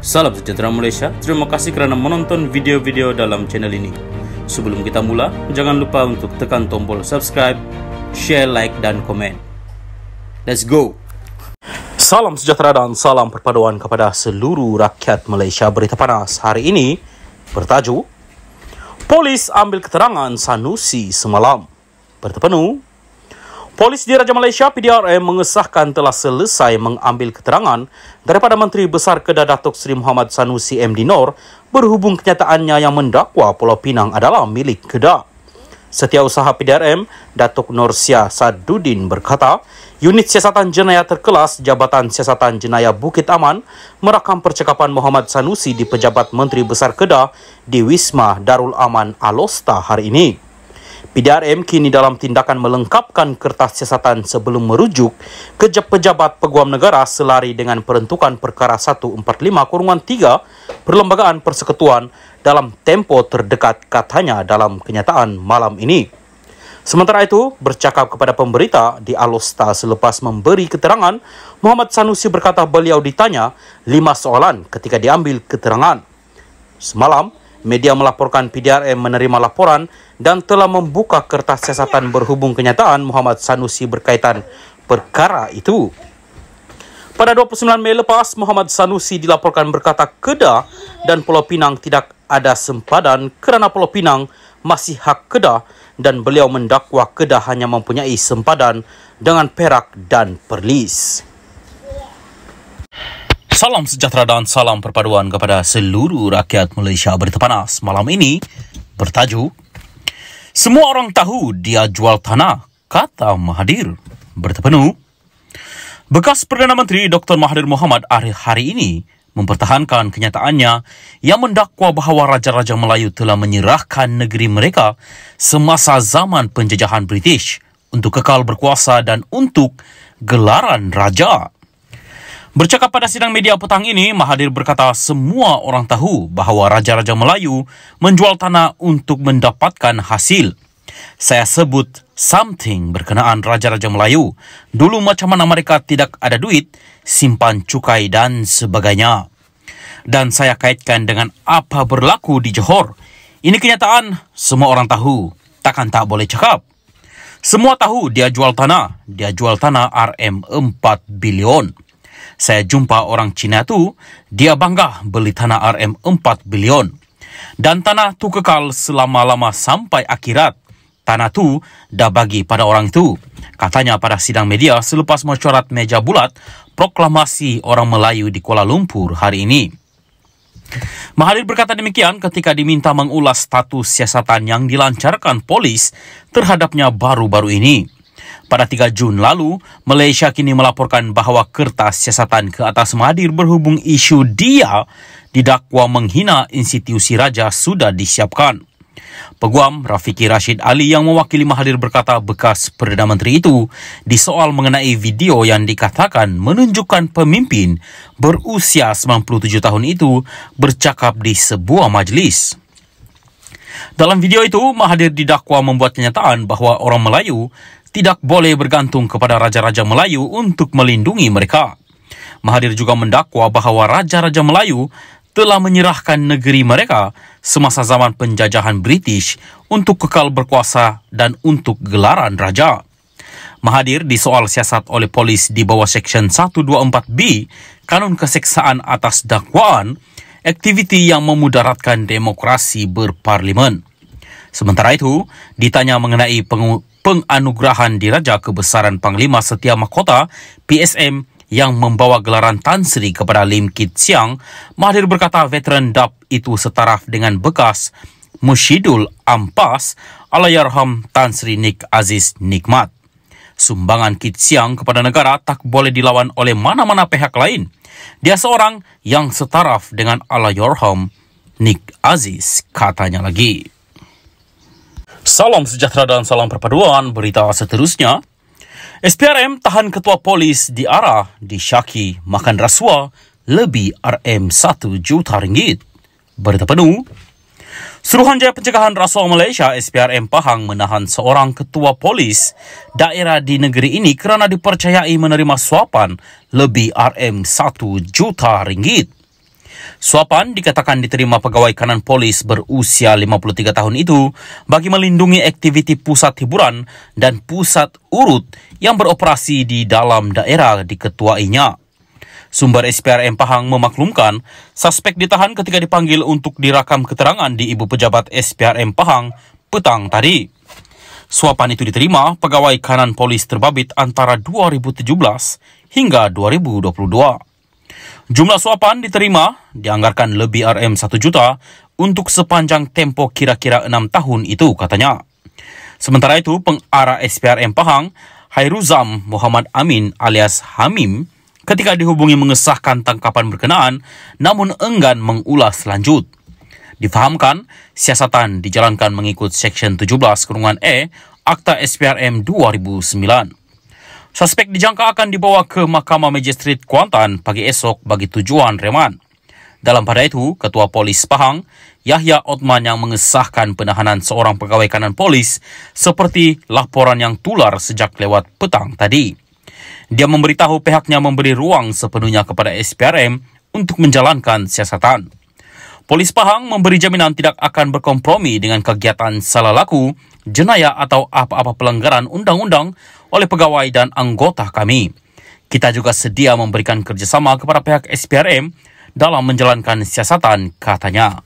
Salam sejahtera Malaysia, terima kasih kerana menonton video-video dalam channel ini. Sebelum kita mula, jangan lupa untuk tekan tombol subscribe, share, like dan komen. Let's go! Salam sejahtera dan salam perpaduan kepada seluruh rakyat Malaysia. Berita panas hari ini bertajuk Polis ambil keterangan Sanusi semalam. Berita penuh. Polis Diraja Malaysia PDRM mengesahkan telah selesai mengambil keterangan daripada Menteri Besar Kedah Datuk Seri Muhammad Sanusi MD Nor berhubung kenyataannya yang mendakwa Pulau Pinang adalah milik Kedah. Setiausaha PDRM Datuk Norsia Sadudin berkata, unit siasatan jenayah terkelas Jabatan Siasatan Jenayah Bukit Aman merakam percakapan Muhammad Sanusi di Pejabat Menteri Besar Kedah di Wisma Darul Aman Alosta hari ini. PDRM kini dalam tindakan melengkapkan kertas siasatan sebelum merujuk ke Pejabat Peguam Negara selari dengan peruntukan perkara 145-3 Perlembagaan Persekutuan dalam tempo terdekat, katanya dalam kenyataan malam ini. Sementara itu, bercakap kepada pemberita di Alosta selepas memberi keterangan, Muhammad Sanusi berkata beliau ditanya 5 soalan ketika diambil keterangan. Semalam, media melaporkan PDRM menerima laporan dan telah membuka kertas siasatan berhubung kenyataan Muhammad Sanusi berkaitan perkara itu. Pada 29 Mei lepas, Muhammad Sanusi dilaporkan berkata Kedah dan Pulau Pinang tidak ada sempadan kerana Pulau Pinang masih hak Kedah dan beliau mendakwa Kedah hanya mempunyai sempadan dengan Perak dan Perlis. Salam sejahtera dan salam perpaduan kepada seluruh rakyat Malaysia. Berita panas malam ini bertajuk Semua orang tahu dia jual tanah, kata Mahathir. Berita penuh. Bekas Perdana Menteri Dr. Mahathir Mohamad hari ini mempertahankan kenyataannya yang mendakwa bahawa Raja-Raja Melayu telah menyerahkan negeri mereka semasa zaman penjajahan British untuk kekal berkuasa dan untuk gelaran raja. Bercakap pada sidang media petang ini, Mahathir berkata semua orang tahu bahawa Raja-Raja Melayu menjual tanah untuk mendapatkan hasil. Saya sebut something berkenaan Raja-Raja Melayu. Dulu macam mana mereka tidak ada duit, simpan cukai dan sebagainya. Dan saya kaitkan dengan apa berlaku di Johor. Ini kenyataan, semua orang tahu. Takkan tak boleh cakap. Semua tahu dia jual tanah. Dia jual tanah RM4 bilion. Saya jumpa orang Cina tu, dia bangga beli tanah RM4 bilion. Dan tanah tu kekal selama-lama sampai akhirat. Tanah tu dah bagi pada orang itu. Katanya pada sidang media selepas mesyuarat meja bulat proklamasi orang Melayu di Kuala Lumpur hari ini. Mahathir berkata demikian ketika diminta mengulas status siasatan yang dilancarkan polis terhadapnya baru-baru ini. Pada 3 Jun lalu, Malaysia kini melaporkan bahawa kertas siasatan ke atas Mahathir berhubung isu dia didakwa menghina institusi raja sudah disiapkan. Peguam Rafiqi Rashid Ali yang mewakili Mahathir berkata bekas Perdana Menteri itu disoal mengenai video yang dikatakan menunjukkan pemimpin berusia 97 tahun itu bercakap di sebuah majlis. Dalam video itu, Mahathir didakwa membuat kenyataan bahawa orang Melayu tidak boleh bergantung kepada Raja-Raja Melayu untuk melindungi mereka. Mahathir juga mendakwa bahawa Raja-Raja Melayu telah menyerahkan negeri mereka semasa zaman penjajahan British untuk kekal berkuasa dan untuk gelaran raja. Mahathir disoal siasat oleh polis di bawah Seksyen 124B Kanun Keseksaan atas dakwaan aktiviti yang memudaratkan demokrasi berparlimen. Sementara itu, ditanya mengenai penganugerahan Diraja Kebesaran Panglima Setia Mahkota PSM yang membawa gelaran Tan Sri kepada Lim Kit Siang, Mahathir berkata veteran DAP itu setaraf dengan bekas Mushidul Ampas Allahyarham Tan Sri Nik Aziz Nikmat. Sumbangan Kit Siang kepada negara tak boleh dilawan oleh mana-mana pihak lain. Dia seorang yang setaraf dengan Allahyarham Nik Aziz, katanya lagi. Salam sejahtera dan salam perpaduan. Berita seterusnya, SPRM tahan ketua polis diarah disyaki makan rasuah lebih RM1 juta ringgit. Berita penuh. Suruhanjaya Pencegahan Rasuah Malaysia SPRM Pahang menahan seorang ketua polis daerah di negeri ini kerana dipercayai menerima suapan lebih RM1 juta ringgit. Suapan dikatakan diterima pegawai kanan polis berusia 53 tahun itu bagi melindungi aktiviti pusat hiburan dan pusat urut yang beroperasi di dalam daerah diketuainya. Sumber SPRM Pahang memaklumkan, suspek ditahan ketika dipanggil untuk direkam keterangan di Ibu Pejabat SPRM Pahang petang tadi. Suapan itu diterima pegawai kanan polis terbabit antara 2017 hingga 2022. Jumlah suapan diterima dianggarkan lebih RM 1 juta untuk sepanjang tempo kira-kira 6 tahun itu, katanya. Sementara itu, pengarah SPRM Pahang, Hairuzam Muhammad Amin alias Hamim, ketika dihubungi mengesahkan tangkapan berkenaan, namun enggan mengulas lanjut. Difahamkan, siasatan dijalankan mengikut Seksyen 17(E) Akta SPRM 2009. Suspek dijangka akan dibawa ke Mahkamah Magistrate Kuantan pagi esok bagi tujuan reman. Dalam pada itu, Ketua Polis Pahang, Yahya Otman, yang mengesahkan penahanan seorang pegawai kanan polis seperti laporan yang tular sejak lewat petang tadi. Dia memberitahu pihaknya memberi ruang sepenuhnya kepada SPRM untuk menjalankan siasatan. Polis Pahang memberi jaminan tidak akan berkompromi dengan kegiatan salah laku, jenayah atau apa-apa pelanggaran undang-undang oleh pegawai dan anggota kami. Kita juga sedia memberikan kerjasama kepada pihak SPRM dalam menjalankan siasatan, katanya.